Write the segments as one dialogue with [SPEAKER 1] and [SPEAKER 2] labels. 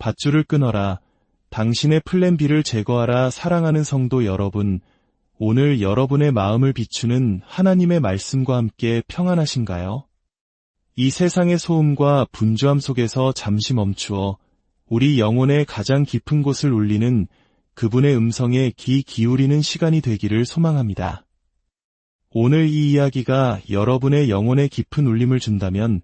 [SPEAKER 1] 밧줄을 끊어라. 당신의 플랜 B를 제거하라. 사랑하는 성도 여러분, 오늘 여러분의 마음을 비추는 하나님의 말씀과 함께 평안하신가요? 이 세상의 소음과 분주함 속에서 잠시 멈추어 우리 영혼의 가장 깊은 곳을 울리는 그분의 음성에 귀 기울이는 시간이 되기를 소망합니다. 오늘 이 이야기가 여러분의 영혼에 깊은 울림을 준다면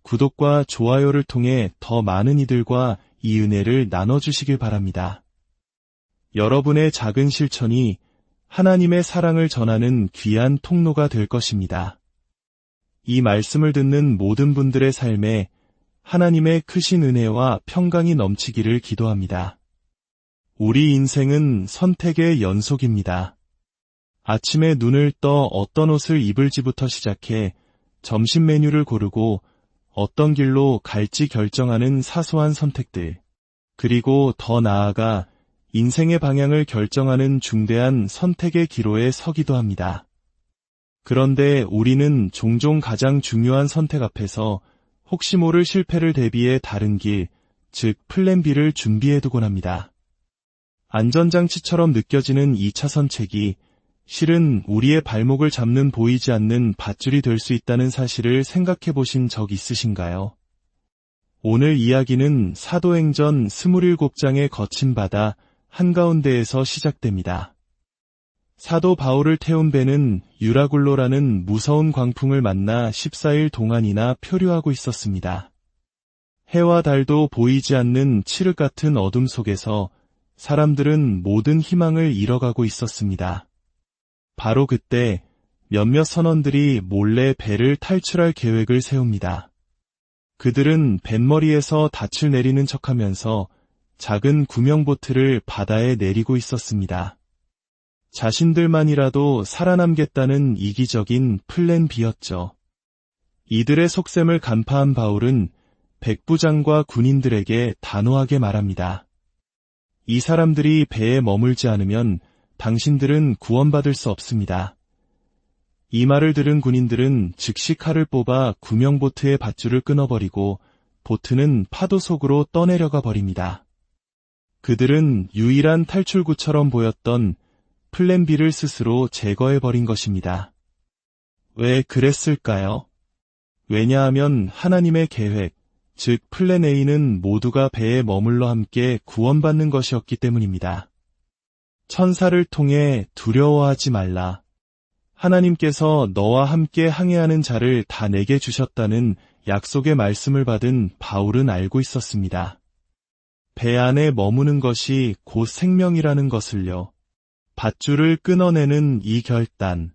[SPEAKER 1] 구독과 좋아요를 통해 더 많은 이들과 이 은혜를 나눠주시길 바랍니다. 여러분의 작은 실천이 하나님의 사랑을 전하는 귀한 통로가 될 것입니다. 이 말씀을 듣는 모든 분들의 삶에 하나님의 크신 은혜와 평강이 넘치기를 기도합니다. 우리 인생은 선택의 연속입니다. 아침에 눈을 떠 어떤 옷을 입을지부터 시작해 점심 메뉴를 고르고 어떤 길로 갈지 결정하는 사소한 선택들, 그리고 더 나아가 인생의 방향을 결정하는 중대한 선택의 기로에 서기도 합니다. 그런데 우리는 종종 가장 중요한 선택 앞에서 혹시 모를 실패를 대비해 다른 길, 즉 플랜 B를 준비해두곤 합니다. 안전장치처럼 느껴지는 이 차선책이 실은 우리의 발목을 잡는 보이지 않는 밧줄이 될 수 있다는 사실을 생각해 보신 적 있으신가요? 오늘 이야기는 사도행전 27장의 거친 바다 한가운데에서 시작됩니다. 사도 바울을 태운 배는 유라굴로라는 무서운 광풍을 만나 14일 동안이나 표류하고 있었습니다. 해와 달도 보이지 않는 칠흑 같은 어둠 속에서 사람들은 모든 희망을 잃어가고 있었습니다. 바로 그때 몇몇 선원들이 몰래 배를 탈출할 계획을 세웁니다. 그들은 뱃머리에서 닻을 내리는 척하면서 작은 구명보트를 바다에 내리고 있었습니다. 자신들만이라도 살아남겠다는 이기적인 플랜 B였죠. 이들의 속셈을 간파한 바울은 백부장과 군인들에게 단호하게 말합니다. 이 사람들이 배에 머물지 않으면 당신들은 구원받을 수 없습니다. 이 말을 들은 군인들은 즉시 칼을 뽑아 구명보트의 밧줄을 끊어버리고 보트는 파도 속으로 떠내려가 버립니다. 그들은 유일한 탈출구처럼 보였던 플랜 B를 스스로 제거해버린 것입니다. 왜 그랬을까요? 왜냐하면 하나님의 계획, 즉 플랜 A는 모두가 배에 머물러 함께 구원받는 것이었기 때문입니다. 천사를 통해 두려워하지 말라. 하나님께서 너와 함께 항해하는 자를 다 내게 주셨다는 약속의 말씀을 받은 바울은 알고 있었습니다. 배 안에 머무는 것이 곧 생명이라는 것을요. 밧줄을 끊어내는 이 결단.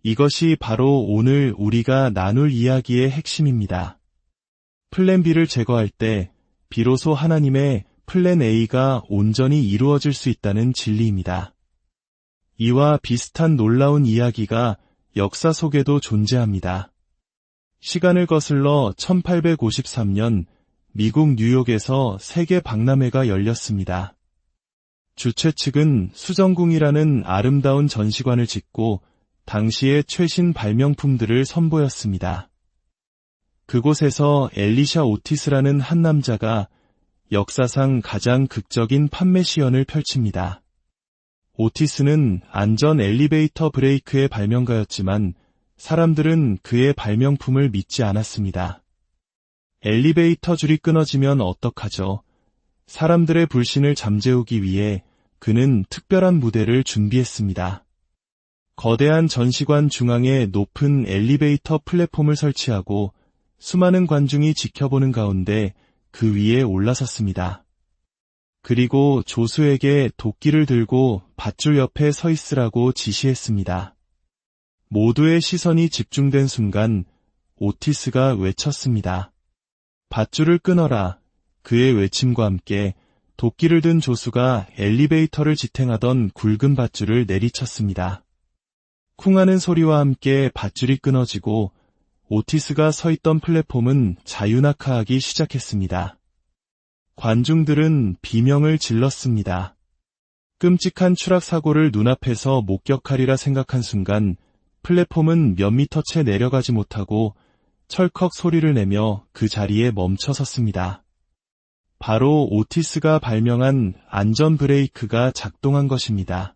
[SPEAKER 1] 이것이 바로 오늘 우리가 나눌 이야기의 핵심입니다. 플랜 B를 제거할 때 비로소 하나님의 플랜 A가 온전히 이루어질 수 있다는 진리입니다. 이와 비슷한 놀라운 이야기가 역사 속에도 존재합니다. 시간을 거슬러 1853년 미국 뉴욕에서 세계 박람회가 열렸습니다. 주최 측은 수정궁이라는 아름다운 전시관을 짓고 당시의 최신 발명품들을 선보였습니다. 그곳에서 엘리샤 오티스라는 한 남자가 역사상 가장 극적인 판매 시연을 펼칩니다. 오티스는 안전 엘리베이터 브레이크의 발명가였지만 사람들은 그의 발명품을 믿지 않았습니다. 엘리베이터 줄이 끊어지면 어떡하죠? 사람들의 불신을 잠재우기 위해 그는 특별한 무대를 준비했습니다. 거대한 전시관 중앙에 높은 엘리베이터 플랫폼을 설치하고 수많은 관중이 지켜보는 가운데 그 위에 올라섰습니다. 그리고 조수에게 도끼를 들고 밧줄 옆에 서 있으라고 지시했습니다. 모두의 시선이 집중된 순간 오티스가 외쳤습니다. 밧줄을 끊어라. 그의 외침과 함께 도끼를 든 조수가 엘리베이터를 지탱하던 굵은 밧줄을 내리쳤습니다. 쿵하는 소리와 함께 밧줄이 끊어지고 오티스가 서 있던 플랫폼은 자유낙하하기 시작했습니다. 관중들은 비명을 질렀습니다. 끔찍한 추락사고를 눈앞에서 목격하리라 생각한 순간 플랫폼은 몇 미터 채 내려가지 못하고 철컥 소리를 내며 그 자리에 멈춰 섰습니다. 바로 오티스가 발명한 안전 브레이크가 작동한 것입니다.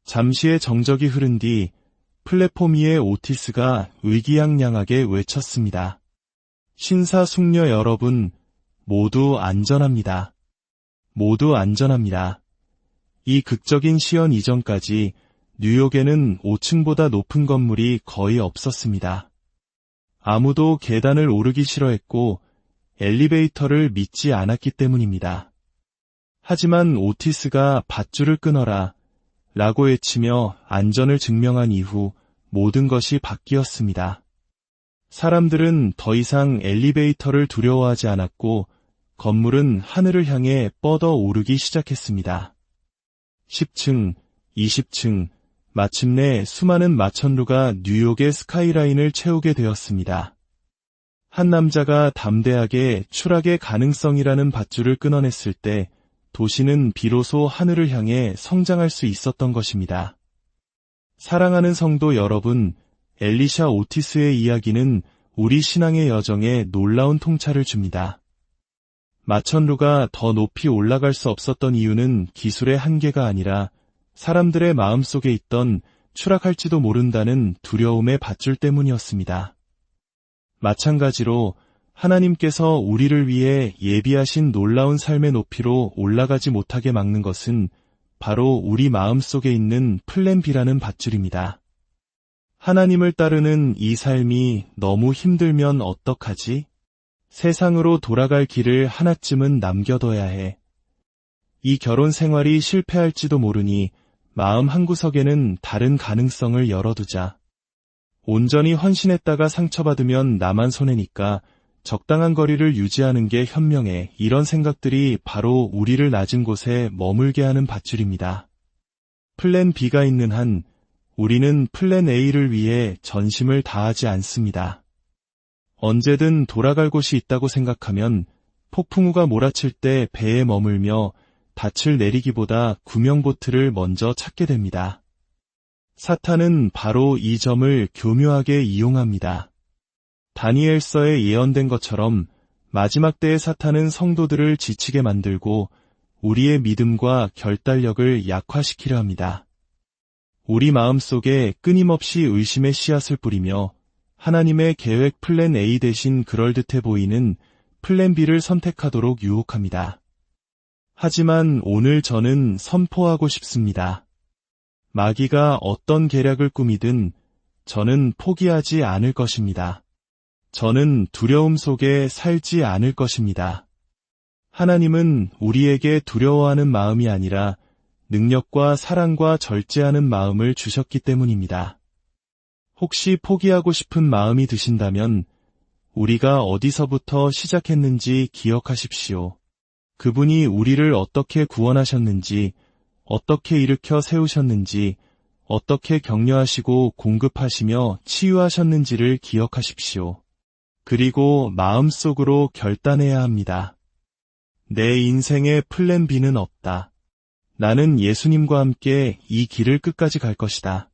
[SPEAKER 1] 잠시의 정적이 흐른 뒤 플랫폼 위에 오티스가 의기양양하게 외쳤습니다. 신사숙녀 여러분, 모두 안전합니다. 모두 안전합니다. 이 극적인 시연 이전까지 뉴욕에는 5층보다 높은 건물이 거의 없었습니다. 아무도 계단을 오르기 싫어했고 엘리베이터를 믿지 않았기 때문입니다. 하지만 오티스가 밧줄을 끊어라 라고 외치며 안전을 증명한 이후 모든 것이 바뀌었습니다. 사람들은 더 이상 엘리베이터를 두려워하지 않았고 건물은 하늘을 향해 뻗어 오르기 시작했습니다. 10층, 20층, 마침내 수많은 마천루가 뉴욕의 스카이라인을 채우게 되었습니다. 한 남자가 담대하게 추락의 가능성이라는 밧줄을 끊어냈을 때 도시는 비로소 하늘을 향해 성장할 수 있었던 것입니다. 사랑하는 성도 여러분, 엘리샤 오티스의 이야기는 우리 신앙의 여정에 놀라운 통찰을 줍니다. 마천루가 더 높이 올라갈 수 없었던 이유는 기술의 한계가 아니라 사람들의 마음속에 있던 추락할지도 모른다는 두려움의 밧줄 때문이었습니다. 마찬가지로 하나님께서 우리를 위해 예비하신 놀라운 삶의 높이로 올라가지 못하게 막는 것은 바로 우리 마음속에 있는 플랜 B라는 밧줄입니다. 하나님을 따르는 이 삶이 너무 힘들면 어떡하지? 세상으로 돌아갈 길을 하나쯤은 남겨둬야 해. 이 결혼 생활이 실패할지도 모르니 마음 한구석에는 다른 가능성을 열어두자. 온전히 헌신했다가 상처받으면 나만 손해니까 적당한 거리를 유지하는 게 현명해. 이런 생각들이 바로 우리를 낮은 곳에 머물게 하는 밧줄입니다. 플랜 B가 있는 한 우리는 플랜 A를 위해 전심을 다하지 않습니다. 언제든 돌아갈 곳이 있다고 생각하면 폭풍우가 몰아칠 때 배에 머물며 닻을 내리기보다 구명보트를 먼저 찾게 됩니다. 사탄은 바로 이 점을 교묘하게 이용합니다. 다니엘서에 예언된 것처럼 마지막 때의 사탄은 성도들을 지치게 만들고 우리의 믿음과 결단력을 약화시키려 합니다. 우리 마음속에 끊임없이 의심의 씨앗을 뿌리며 하나님의 계획 플랜 A 대신 그럴듯해 보이는 플랜 B를 선택하도록 유혹합니다. 하지만 오늘 저는 선포하고 싶습니다. 마귀가 어떤 계략을 꾸미든 저는 포기하지 않을 것입니다. 저는 두려움 속에 살지 않을 것입니다. 하나님은 우리에게 두려워하는 마음이 아니라 능력과 사랑과 절제하는 마음을 주셨기 때문입니다. 혹시 포기하고 싶은 마음이 드신다면 우리가 어디서부터 시작했는지 기억하십시오. 그분이 우리를 어떻게 구원하셨는지, 어떻게 일으켜 세우셨는지, 어떻게 격려하시고 공급하시며 치유하셨는지를 기억하십시오. 그리고 마음속으로 결단해야 합니다. 내 인생에 플랜 B는 없다. 나는 예수님과 함께 이 길을 끝까지 갈 것이다.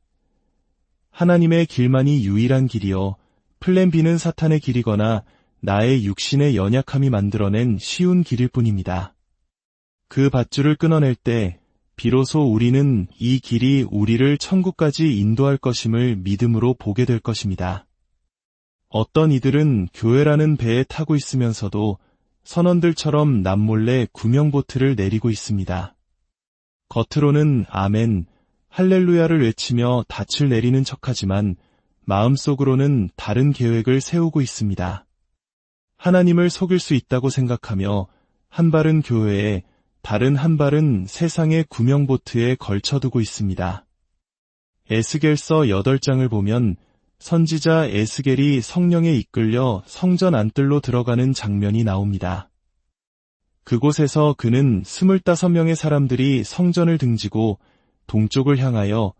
[SPEAKER 1] 하나님의 길만이 유일한 길이요. 플랜 B는 사탄의 길이거나 나의 육신의 연약함이 만들어낸 쉬운 길일 뿐입니다. 그 밧줄을 끊어낼 때 비로소 우리는 이 길이 우리를 천국까지 인도할 것임을 믿음으로 보게 될 것입니다. 어떤 이들은 교회라는 배에 타고 있으면서도 선원들처럼 남몰래 구명보트를 내리고 있습니다. 겉으로는 아멘, 할렐루야를 외치며 닻을 내리는 척하지만 마음속으로는 다른 계획을 세우고 있습니다. 하나님을 속일 수 있다고 생각하며 한 발은 교회에 다른 한 발은 세상의 구명보트에 걸쳐두고 있습니다. 에스겔서 8장을 보면 선지자 에스겔이 성령에 이끌려 성전 안뜰로 들어가는 장면이 나옵니다. 그곳에서 그는 25명의 사람들이 성전을 등지고 동쪽을 향하여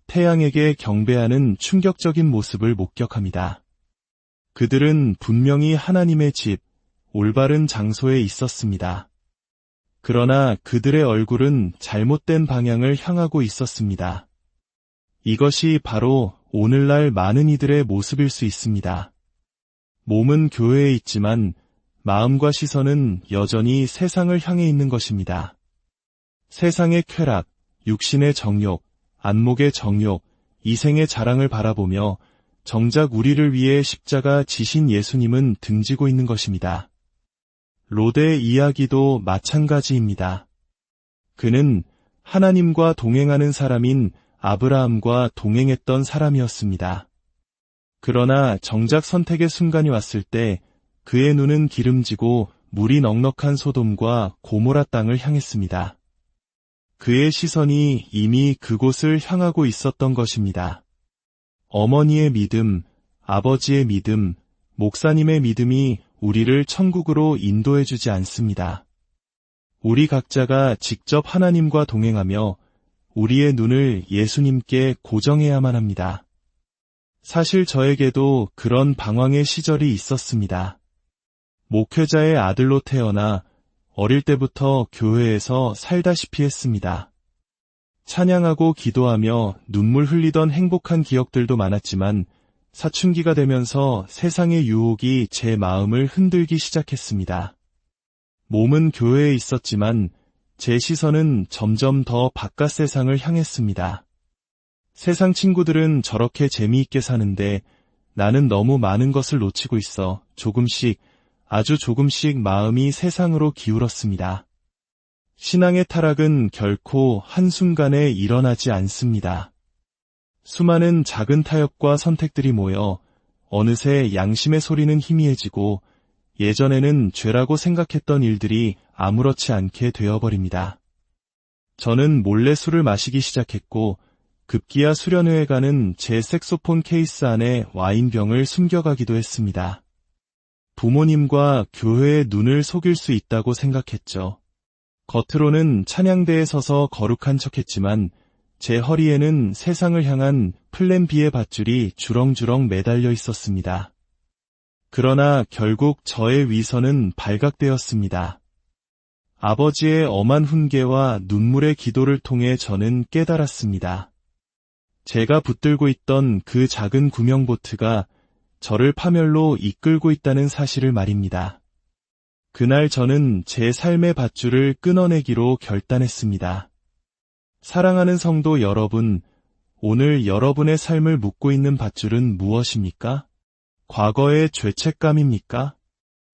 [SPEAKER 1] 태양에게 경배하는 충격적인 모습을 목격합니다. 그들은 분명히 하나님의 집, 올바른 장소에 있었습니다. 그러나 그들의 얼굴은 잘못된 방향을 향하고 있었습니다. 이것이 바로 오늘날 많은 이들의 모습일 수 있습니다. 몸은 교회에 있지만 마음과 시선은 여전히 세상을 향해 있는 것입니다. 세상의 쾌락, 육신의 정욕, 안목의 정욕, 이생의 자랑을 바라보며 정작 우리를 위해 십자가 지신 예수님은 등지고 있는 것입니다. 롯의 이야기도 마찬가지입니다. 그는 하나님과 동행하는 사람인 아브라함과 동행했던 사람이었습니다. 그러나 정작 선택의 순간이 왔을 때 그의 눈은 기름지고 물이 넉넉한 소돔과 고모라 땅을 향했습니다. 그의 시선이 이미 그곳을 향하고 있었던 것입니다. 어머니의 믿음, 아버지의 믿음, 목사님의 믿음이 우리를 천국으로 인도해주지 않습니다. 우리 각자가 직접 하나님과 동행하며 우리의 눈을 예수님께 고정해야만 합니다. 사실 저에게도 그런 방황의 시절이 있었습니다. 목회자의 아들로 태어나 어릴 때부터 교회에서 살다시피 했습니다. 찬양하고 기도하며 눈물 흘리던 행복한 기억들도 많았지만 사춘기가 되면서 세상의 유혹이 제 마음을 흔들기 시작했습니다. 몸은 교회에 있었지만 제 시선은 점점 더 바깥 세상을 향했습니다. 세상 친구들은 저렇게 재미있게 사는데 나는 너무 많은 것을 놓치고 있어 조금씩, 아주 조금씩 마음이 세상으로 기울었습니다. 신앙의 타락은 결코 한순간에 일어나지 않습니다. 수많은 작은 타협과 선택들이 모여 어느새 양심의 소리는 희미해지고 예전에는 죄라고 생각했던 일들이 아무렇지 않게 되어버립니다. 저는 몰래 술을 마시기 시작했고 급기야 수련회에 가는 제 색소폰 케이스 안에 와인병을 숨겨가기도 했습니다. 부모님과 교회의 눈을 속일 수 있다고 생각했죠. 겉으로는 찬양대에 서서 거룩한 척했지만 제 허리에는 세상을 향한 플랜 B의 밧줄이 주렁주렁 매달려 있었습니다. 그러나 결국 저의 위선은 발각되었습니다. 아버지의 엄한 훈계와 눈물의 기도를 통해 저는 깨달았습니다. 제가 붙들고 있던 그 작은 구명보트가 저를 파멸로 이끌고 있다는 사실을 말입니다. 그날 저는 제 삶의 밧줄을 끊어내기로 결단했습니다. 사랑하는 성도 여러분, 오늘 여러분의 삶을 묶고 있는 밧줄은 무엇입니까? 과거의 죄책감입니까?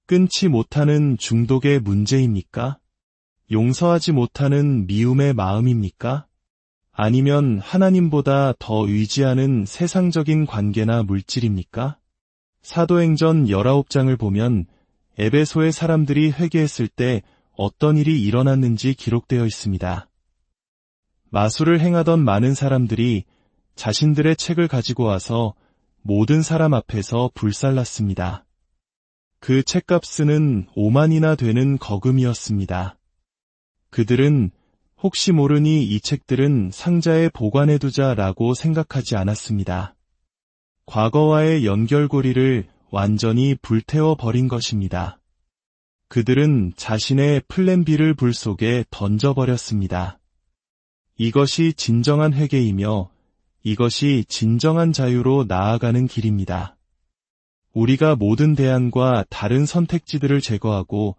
[SPEAKER 1] 끊지 못하는 중독의 문제입니까? 용서하지 못하는 미움의 마음입니까? 아니면 하나님보다 더 의지하는 세상적인 관계나 물질입니까? 사도행전 19장을 보면 에베소의 사람들이 회개했을 때 어떤 일이 일어났는지 기록되어 있습니다. 마술을 행하던 많은 사람들이 자신들의 책을 가지고 와서 모든 사람 앞에서 불살랐습니다. 그 책값은 5만이나 되는 거금이었습니다. 그들은 혹시 모르니 이 책들은 상자에 보관해두자라고 생각하지 않았습니다. 과거와의 연결고리를 완전히 불태워버린 것입니다. 그들은 자신의 플랜 B를 불 속에 던져버렸습니다. 이것이 진정한 회개이며 이것이 진정한 자유로 나아가는 길입니다. 우리가 모든 대안과 다른 선택지들을 제거하고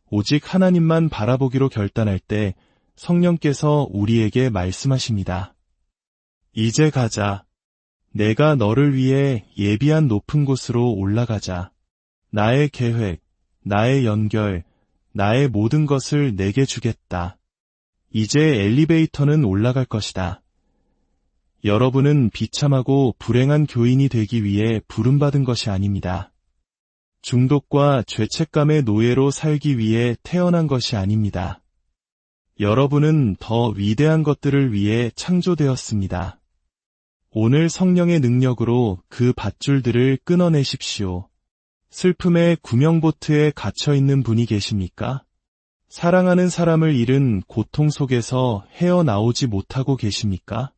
[SPEAKER 1] 오직 하나님만 바라보기로 결단할 때 성령께서 우리에게 말씀하십니다. 이제 가자. 내가 너를 위해 예비한 높은 곳으로 올라가자. 나의 계획, 나의 연결, 나의 모든 것을 내게 주겠다. 이제 엘리베이터는 올라갈 것이다. 여러분은 비참하고 불행한 교인이 되기 위해 부름받은 것이 아닙니다. 중독과 죄책감의 노예로 살기 위해 태어난 것이 아닙니다. 여러분은 더 위대한 것들을 위해 창조되었습니다. 오늘 성령의 능력으로 그 밧줄들을 끊어내십시오. 슬픔의 구명보트에 갇혀있는 분이 계십니까? 사랑하는 사람을 잃은 고통 속에서 헤어나오지 못하고 계십니까?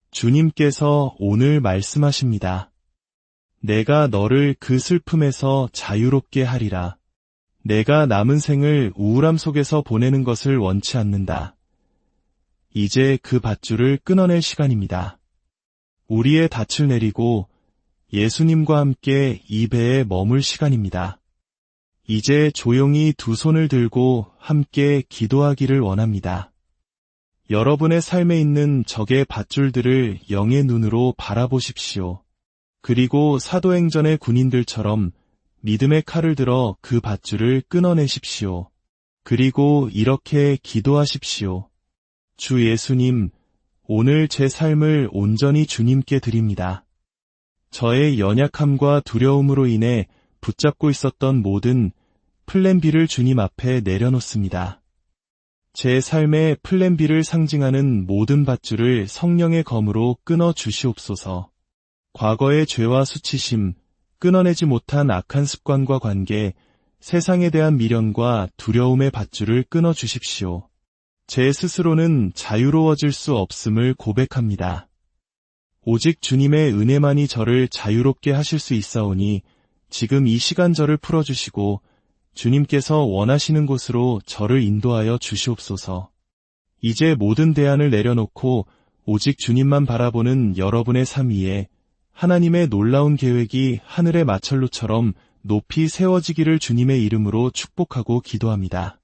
[SPEAKER 1] 주님께서 오늘 말씀하십니다. 내가 너를 그 슬픔에서 자유롭게 하리라. 내가 남은 생을 우울함 속에서 보내는 것을 원치 않는다. 이제 그 밧줄을 끊어낼 시간입니다. 우리의 닻을 내리고 예수님과 함께 이 배에 머물 시간입니다. 이제 조용히 두 손을 들고 함께 기도하기를 원합니다. 여러분의 삶에 있는 적의 밧줄들을 영의 눈으로 바라보십시오. 그리고 사도행전의 군인들처럼 믿음의 칼을 들어 그 밧줄을 끊어내십시오. 그리고 이렇게 기도하십시오. 주 예수님, 오늘 제 삶을 온전히 주님께 드립니다. 저의 연약함과 두려움으로 인해 붙잡고 있었던 모든 플랜 B를 주님 앞에 내려놓습니다. 제 삶의 플랜 B를 상징하는 모든 밧줄을 성령의 검으로 끊어 주시옵소서. 과거의 죄와 수치심, 끊어내지 못한 악한 습관과 관계, 세상에 대한 미련과 두려움의 밧줄을 끊어 주십시오. 제 스스로는 자유로워질 수 없음을 고백합니다. 오직 주님의 은혜만이 저를 자유롭게 하실 수 있사오니 지금 이 시간 저를 풀어주시고 주님께서 원하시는 곳으로 저를 인도하여 주시옵소서. 이제 모든 대안을 내려놓고 오직 주님만 바라보는 여러분의 삶 위에 하나님의 놀라운 계획이 하늘의 마철로처럼 높이 세워지기를 주님의 이름으로 축복하고 기도합니다.